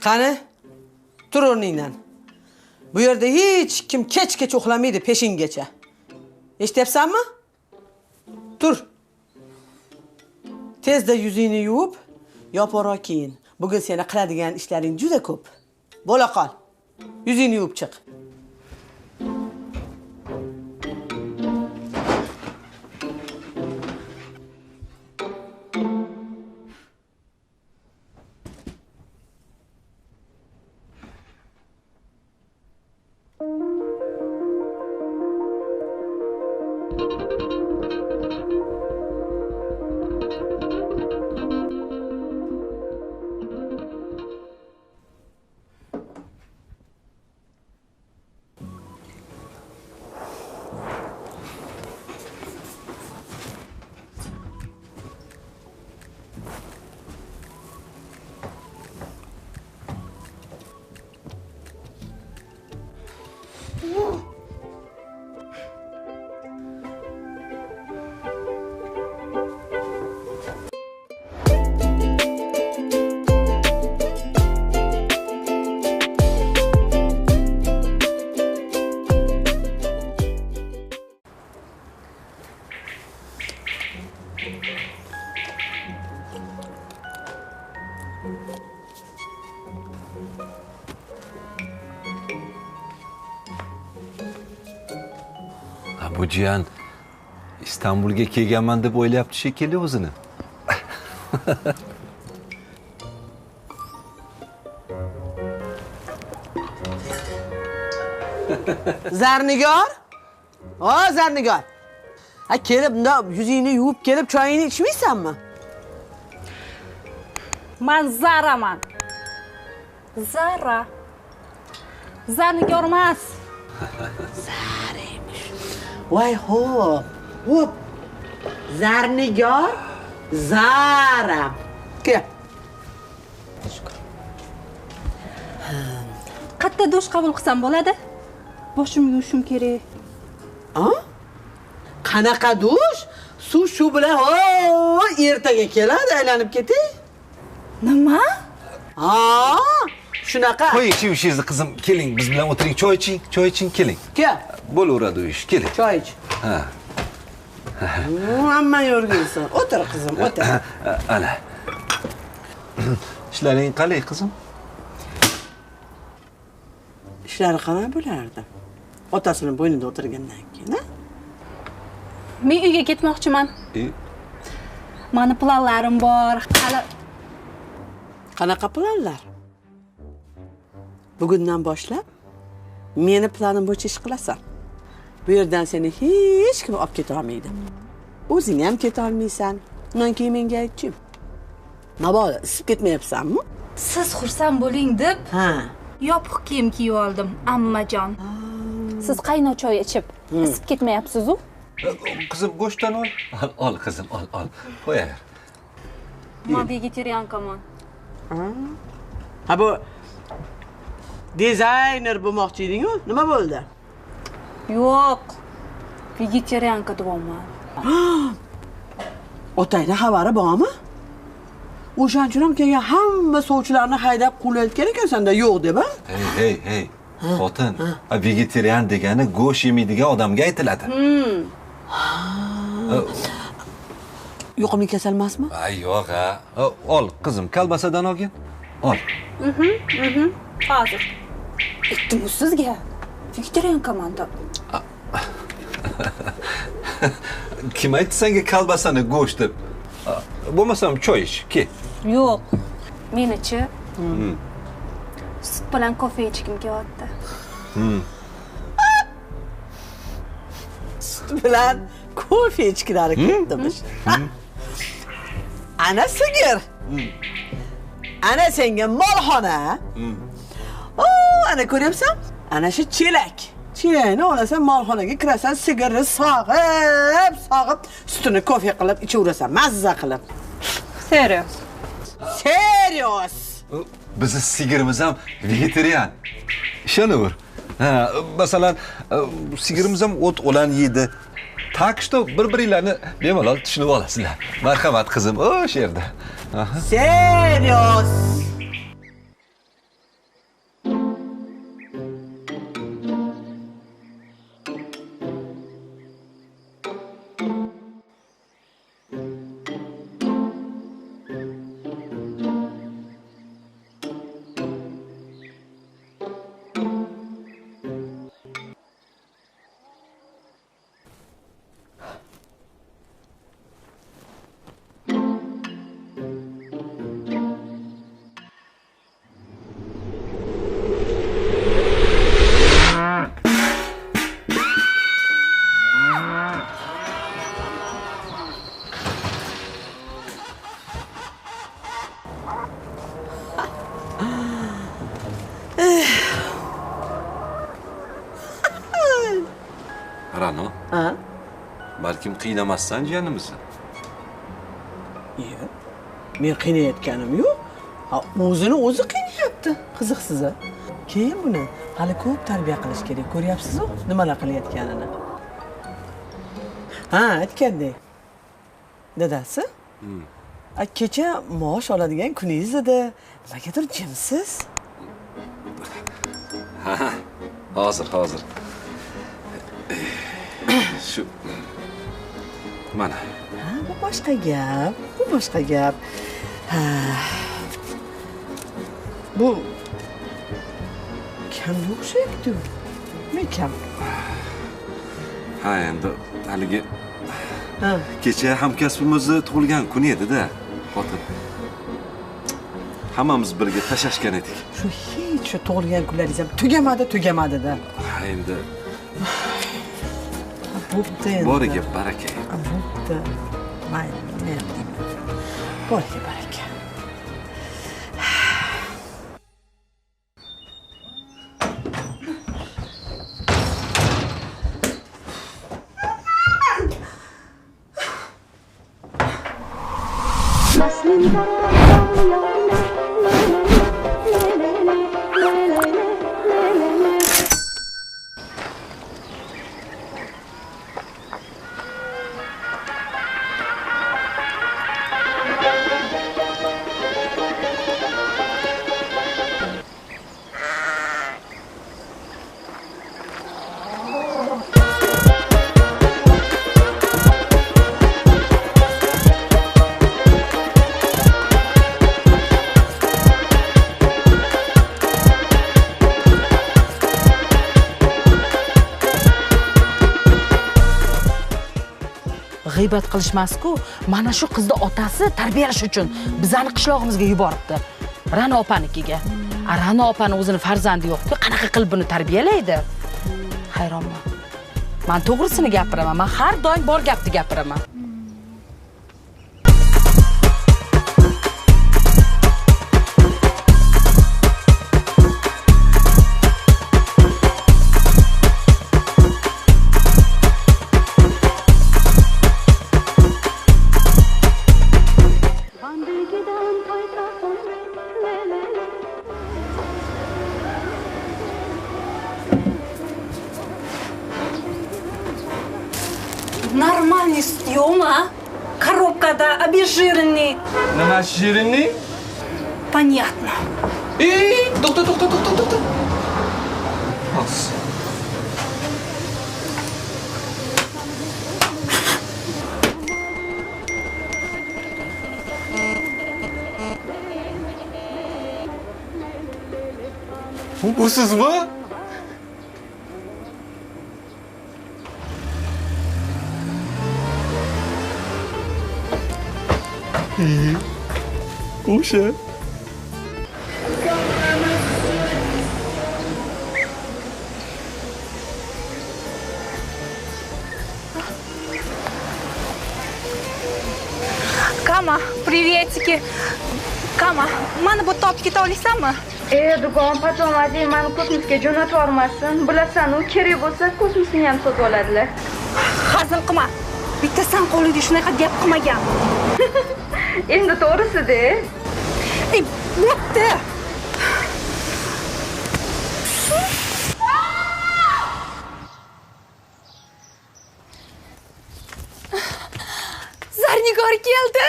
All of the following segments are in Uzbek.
Qani? Tur o'rningdan. Bu yerda hech kim kech uxlamaydi peshingacha. Eshityapsanmi? Tur. Tezda yuzingni yuvib, yoporoq kiyin. Bugun seni qiladigan ishlaring juda ko'p. Bo'la qol. Yuzingni yuvib chiq. Bu jiyan İstanbulga kelganman deb o'ylayapti shekilli o'zini. Zarnigor? Zarnigor. Ha kelib, yuzingni yuvib kelib choyingni ichmaysanmi? Men Zaraman. Zara. Zarnigor emas. Voy hop. Zarnigor, Zara. Kel. Qayerda dush qabul qilsam bo'ladi? Boshimni yuvishim kerak. Qanaqa dush? Suv shu bilan ertaga keladi, aylanib ketay. Nima? Shunaqa. Qo'ying yuvishingizni qizim, keling biz bilan o'tiring, choy iching, keling. Kel. Bo'laveradi u ish, keling. Choy ich. Ha. Hamma yorginsan. O'tir qizim, o'tir. Ana. Ishlaring qalay qizim? Ishlari qanday bo'lardi? Otasining bo'ynida o'tirgandan keyin, Men uyga ketmoqchiman. Mani planlarim bor. Qanaqa planlar? Bugundan boshlab meni planim bo'yicha ish qilasan. Bu yerdan seni hech kim olib keta olmaydi. O'zing ham keta olmaysan. Undan keyin menga aytchim. Mabodo isib ketmayapsanmi? Siz xursand bo'ling deb yopiq kiyim kiyib oldim, ammajon. Siz qaynoq choy ichib, isib ketmayapsiz-ku? Qizim go'shtdan ol. Ol qizim, ol. Qo'yaver. Men vegetariankaman. Ha bu dizayner bo'lmoqchi eding-ku? Nima bo'ldi? Yo'q. Vegetarianka deyapman. Otangning xabari bormi? O'shancha ham kelgan hamma sovchilarni haydab quvlayotgan ekan-sanda yo'q deb, ha? Hey. Xotin, vegetarian degani go'sht yemaydigan odamga aytiladi. Yuqumli kasal emasmi? Yo'q, ha. Ol qizim, kalbasadan olgin. Ol. Hozir. Aytdim sizga. Vegetariankaman deb. Kim aytdi senga kalbasani go'sht deb? Bo'lmasam choy ich, ke. Yo'q. Meni-chi. Sut bilan kofe ichgim kelyapti. Sut bilan kofe ichgilari ketdimish. Ana sigir. Ana senga molxona. Ana ko'ryapsan? Ana shu Chiyani olasan, molxonaga kirasan, sigirni sog'ib, sutini kofe qilib ichaverasan, mazza qilib. Serios. Serios. Bizni sigirimiz ham vegetarian. Ishonaver. Ha, masalan, sigirimiz ham o't o'lan yeydi. Tak что bir-biringlarni bemalol tushunib olasizlar. Marhamat qizim, o'sha yerda. Serios. Ra'no. Ha? Balkim qiynamassan jiyanimizni. Yo'q. Men qiynayotganim yo'q. O'zini o'zi qiynayapti. Qiziqsiz. Keyin buni hali ko'p tarbiya qilish kerak. Ko'ryapsiz-ku nimalar qilayotganini. Ha, aytgandek. Dadasi? Kecha maosh oladigan kuningiz edi. Nimagadir jimsiz? Ha, hozir. Shu mana. Ha, bu boshqa gap. Ha. Bu kimga o'xshayapti? Men kim? Ha, endi haligi Ha. kecha hamkasbimizni tug'ilgan kuni edi-da. Xotin. Hammamiz birga tashashgan edik. Shu tug'ilgan kunlaringiz ham tugamadi-da. Ha, endi Bo'pti endi. boriga baraka. Bo'pti. Mayli, men deyman. Boriga baraka. G'iybat qilishmas-ku, mana shu qizni otasi tarbiyalash uchun bizani qishlog'imizga yuboribdi. Ra'no opanikiga. Ra'no opani o'zini farzandi yo'q-ku, qanaqa qilib buni tarbiyalaydi? Hayronman. Men to'g'risini gapiraman. Men har doim bor gapni gapiraman. Нормальный съем, а? Коробка-то обезжиренный. Nima shirinlik? Понятно. To'xta. Hos. Bu sizmi? O'sha. Kama, приветики. Kama, mana bu topga keta olasanmi? Dugon patronajing meni kosmosga jo'natib yubormasin. Bilasan, u kerak bo'lsa kosmosni ham sotib oladilar. Hazil qilma. Bittasan qo'lida shunaqa gap qilmagan. Endi to'g'risi-da. Bo'pti. Zarnigor keldi.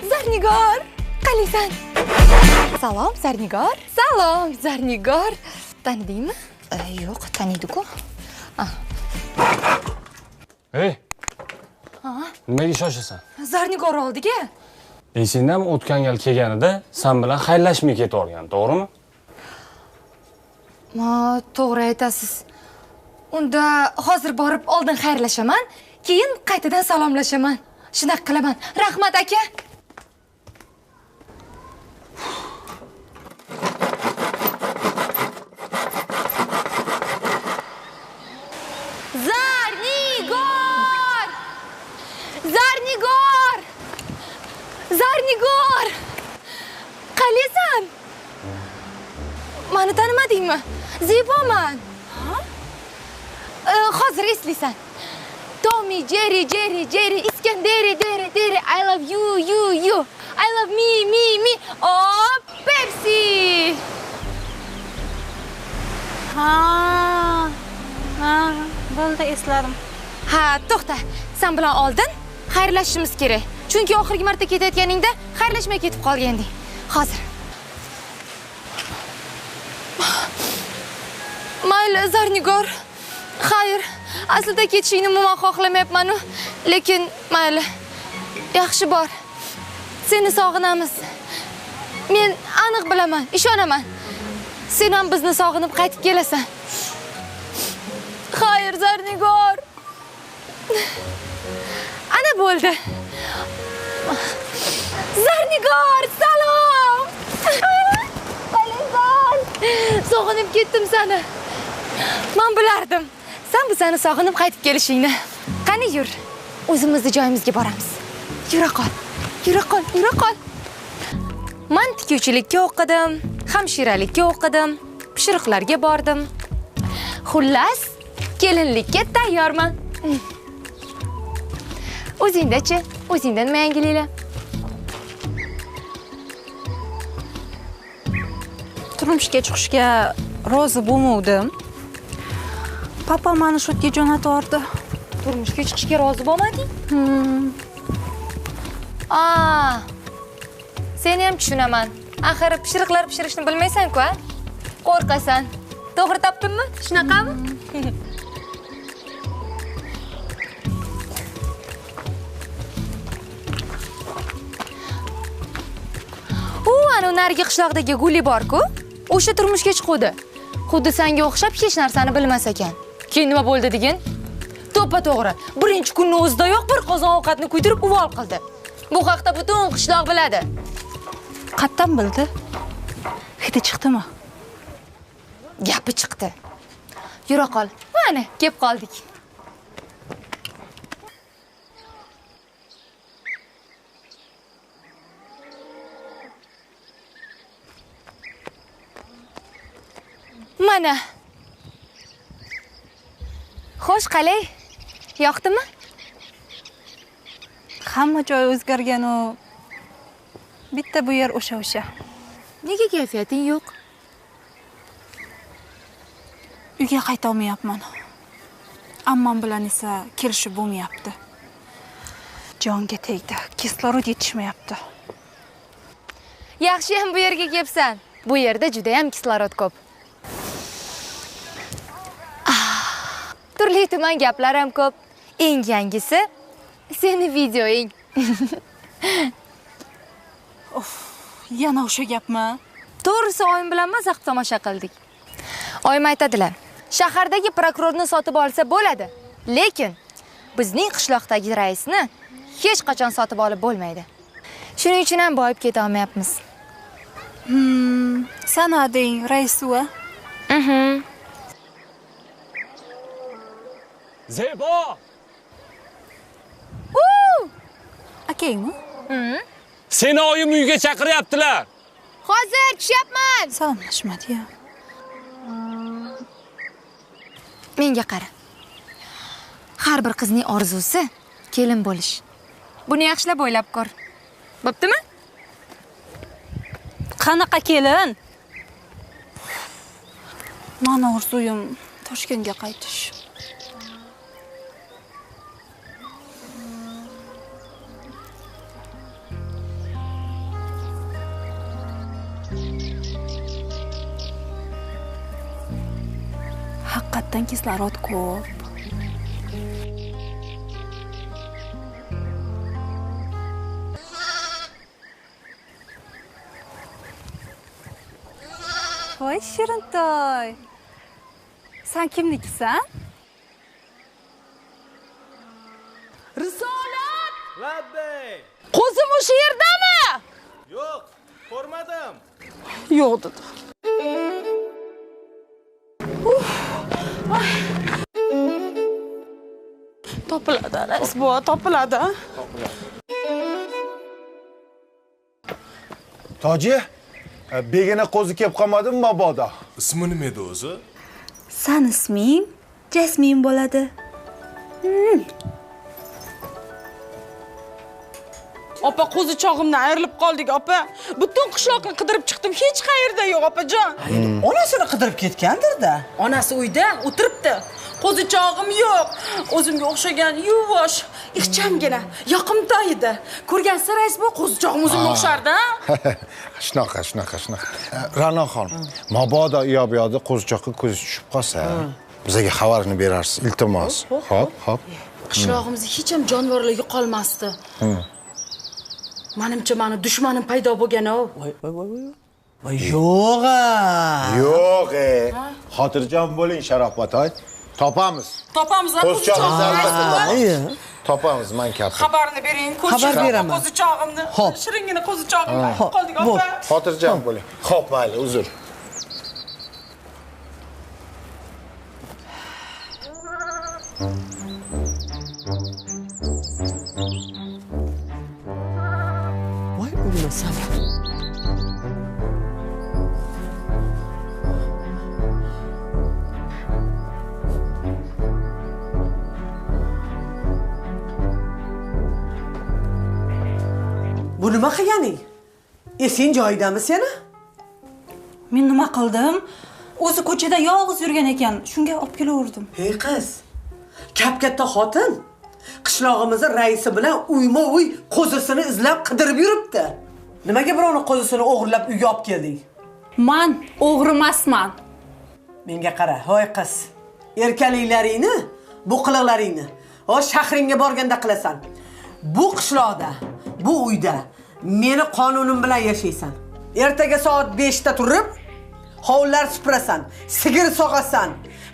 Zarnigor, qalaysan? Salom, Zarnigor. Salom, Zarnigor. Tanidingmi? Yo'q, taniydi-ku. Hey. Nimaga shoshasan? Zarnigor oldiga. Esingdami o'tgan gal kelganida sen bilan xayrlashmay ketib olgan, to'g'rimi? To'g'ri aytasiz. Unda hozir borib oldin xayrlashaman, keyin qaytadan salomlashaman. Shunaqa qilaman. Rahmat aka. Zarnigor! Zarnigor! Zarnigor! Qalaysan? Meni tanimadingmi? Zeboman. Hozir eslaysan. Tommy, Jerry, Iskanderi, Deri, I love you. I love me. Oh, Pepsi! Bo'ldi, esladim. Ha, to'xta. Sen bilan oldin xayrlashishimiz kerak. Chunki oxirgi marta ketayotganingda xayrlashmay ketib qolganding. Hozir. Mayli, Zarnigor. Xayr. Aslida ketishingni umuman xohlamayapman, lekin mayli. Yaxshi bor. Seni sog'inamiz. Men aniq bilaman, ishonaman. Sen ham bizni sog'inib qaytib kelasan. Xayr, Zarnigor. Ana bo'ldi. Zarnigor, salom. Qalaysan? Sog'inib ketdim seni. Men bilardim. Sen bizani sog'inib qaytib kelishingni. Qani yur. O'zimizni joyimizga boramiz. Yura qol. Men tikuvchilikka o'qidim, hamshiralikka o'qidim, pishiriqlarga bordim. Xullas, kelinlikka tayyorman. O'zingda-chi, o'zingdan nima yangiliklar? Turmushga chiqishga rozi bo'lmadim. Papa meni shu yerga jo'natib yubordi. Turmushga chiqishga rozi bo'lmading? Seni ham tushunaman. Axir pishiriqlar pishirishni bilmaysan-ku, a? Qo'rqasan. To'g'ri topdimmi? Shunaqami? Ana narigi qishloqdagi Guli bor-ku, o'sha turmushga chiqdi. Xuddi senga o'xshab hech narsani bilmas ekan. Keyin nima bo'ldi degin? To'ppa-to'g'ri. Birinchi kunning o'zidayoq bir qozon ovqatni kuydirib uvol qildi. Bu haqda butun qishloq biladi. Qattan bildi? Hidi chiqdimi? Gapi chiqdi. Yura qol. Mana, kelib qoldik. Mana. Xo'sh, qalay? Yoqdimi? Hamma joy o'zgargan-u. Bitta bu yer o'sha. Nega kayfiyating yo'q? Uyga qayta olmayapman. Ammam bilan esa kelishib bo'lmayapti. Jonga tegdi. Kislorod yetishmayapti. Yaxshi ham bu yerga kelibsan. Bu yerda juda ham kislorod ko'p. Turli tuman gaplar ham ko'p. Eng yangisi seni videoing. Yana o'sha gapmi? To'g'risi oyim bilan mazax tomosha qildik. Oyim aytadilar, shahardagi prokurorni sotib olsa bo'ladi. Lekin bizning qishloqdagi raisni hech qachon sotib olib bo'lmaydi. Shuning uchun ham boyib keta olmayapmiz. Sanading raisuva. Zebo! Akangmi? Seni oyim uyga chaqiryaptilar. Hozir tushyapman. Salomlashmadi-ya. Menga qara. Har bir qizning orzusi kelin bo'lish. Buni yaxshilab o'ylab ko'r. Bo'ptimi? Qanaqa kelin? Mana orzuyim Toshkentga qaytish. Haqiqatan kislorod ko'p. Voy Shirintoy. Sen kimnikisan? Risolat! Labbay! Qo'zim o'sha yerdami? Yo'q, ko'rmadim. Yo'q dedi. Topiladi, rais buva, topiladi. Toji, begona qo'zi kelib qolmadimi mabodo? Ismi nima edi o'zi? Sen isming Jasmin bo'ladi. Opa, qo'zichog'imdan ayrilib qoldik, opa. Butun qishloqni qidirib chiqdim, hech qayerda yo'q, opajon. Onasini qidirib ketgandir-da. Onasi uyda o'tiribdi. Qo'zichog'im yo'q. O'zimga o'xshagan yuvosh, ixchamgina, yoqimtoy edi. Ko'rgansiz rais bu qo'zichog'im o'zimga o'xshardi. Shunaqa. Ra'no xonim, mabodo uyoq-buyoqda qo'zichoqqa ko'z tushib qolsa, bizga xabarini berarsiz, iltimos. Xo'p. Qishlog'imizda hech ham jonivorlar qolmasdi. Menimcha meni dushmanim paydo bo'lgan-ov. Voy yo'q-a. Yo'q, xotirjam bo'ling Sharofotoy. Topamiz. Topamiz, qo'zichog'imizni topamiz, men kapta. Xabarni bering, Xabar beraman. Qo'zichog'imni. Shiringina qo'zichog'imni qoldik, opa. Xotirjam bo'ling. Xo'p, mayli, uzr. Voy o'lmasam. Bu nima qilganing? Sen joyidami seni? Men nima qildim? O'zi ko'chada yolg'iz yurgan ekan, shunga olib kelaverdim. Hey qiz, kap-katta xotin qishlog'imizning raisi bilan uyma-uy qo'zisini izlab qidirib yuribdi. Nimaga birovni qo'zisini o'g'irlab uyga olib kelding? Men o'g'ri emasman. Menga qara, hoy qiz. Erkaliklaringni, bu qiliqlaringni o shahringga borganda qilasan. Bu qishloqda, bu uyda meni qonunim bilan yashaysan. Ertaga soat 5 ta turib, hovlilar supurasan, sigir sog'asan,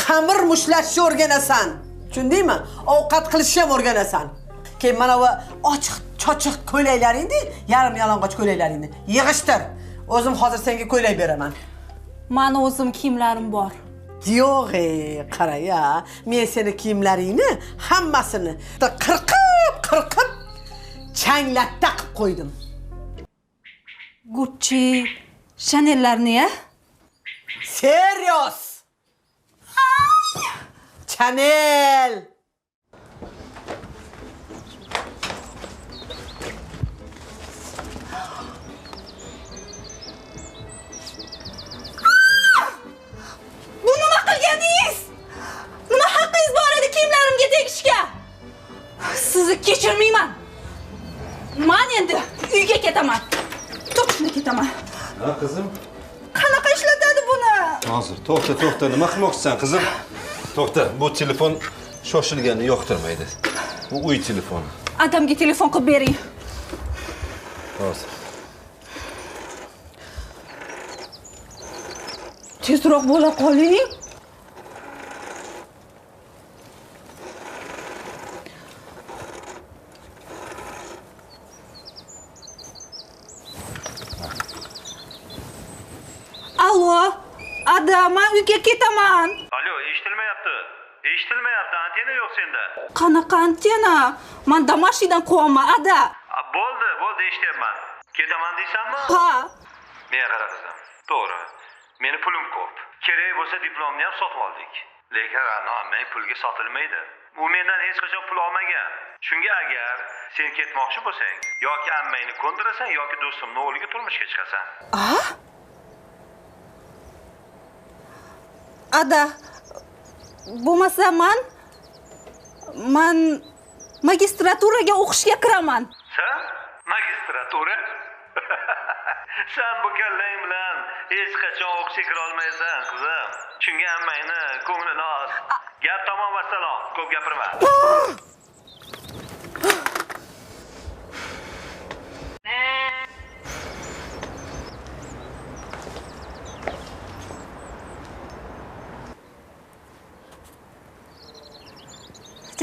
xamir mushlashni o'rganasan. Tushundingmi? Ovqat qilishni ham o'rganasan. Keyin mana bu ochiq, chochiq ko'ylaklaringni, yarim yalang'och ko'ylaklaringni yig'ishtir. O'zim hozir senga ko'ylak beraman. Meni o'zim kiyimlarim bor. Yo'q, qara ya. Men seni kiyimlaringni hammasini qirqib changlatda qilib qo'ydim. Gucci, Chanel'larni-ya? Serios. Chanel. Bu nima qilganingiz? Nima haqqingiz bor edi kiyimlarimga tegishga? Sizni kechirmayman. Men endi uyga ketaman. To'qishni ketaman. Ha, qizim. Qanaqa ishlatadi buni? Hozir, to'xta, nima qilmoqchisan, qizim? To'xta, bu telefon shoshilganni yoqtirmaydi. Bu uy telefoni. Adamga telefon qilib bering. Hozir. Tezroq bo'la qoling. Ada, men uyga ketaman. Alo, eshitilmayapti. Eshitilmayapti, antena yo'q senda. Qanaqa antena? Men damashidan qo'yaman, Ada. Bo'ldi, eshityapman. Ketaman deysanmi? Ha. Menga qara qizim. To'g'ri. Meni pulim ko'p. Kerak bo'lsa diplomni ham sotib oldik. Lekin Ra'no men pulga sotilmaydi. U mendan hech qachon pul olmagan. Shunga agar sen ketmoqchi bo'lsang, yoki ammangni ko'ndirasan, yoki do'stimning o'g'liga turmushga chiqasan. Ada, bo'lmasa men magistraturaga o'qishga kiraman. Sen magistratura? Sen bu kallang bilan hech qachon o'qishga kira olmaysan, qizim. Shunga ammangni ko'nglini ol. Gap tamom vassalom. Ko'p gapirma.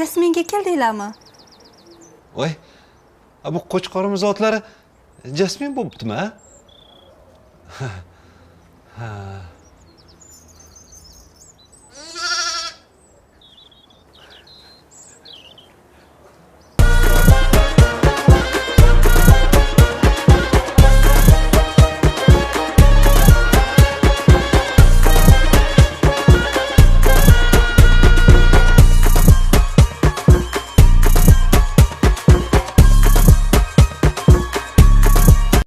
Jasminga keldinglarmi? Voy, bu qo'chqorimiz otlari Jasmin bo'ptimi, ha?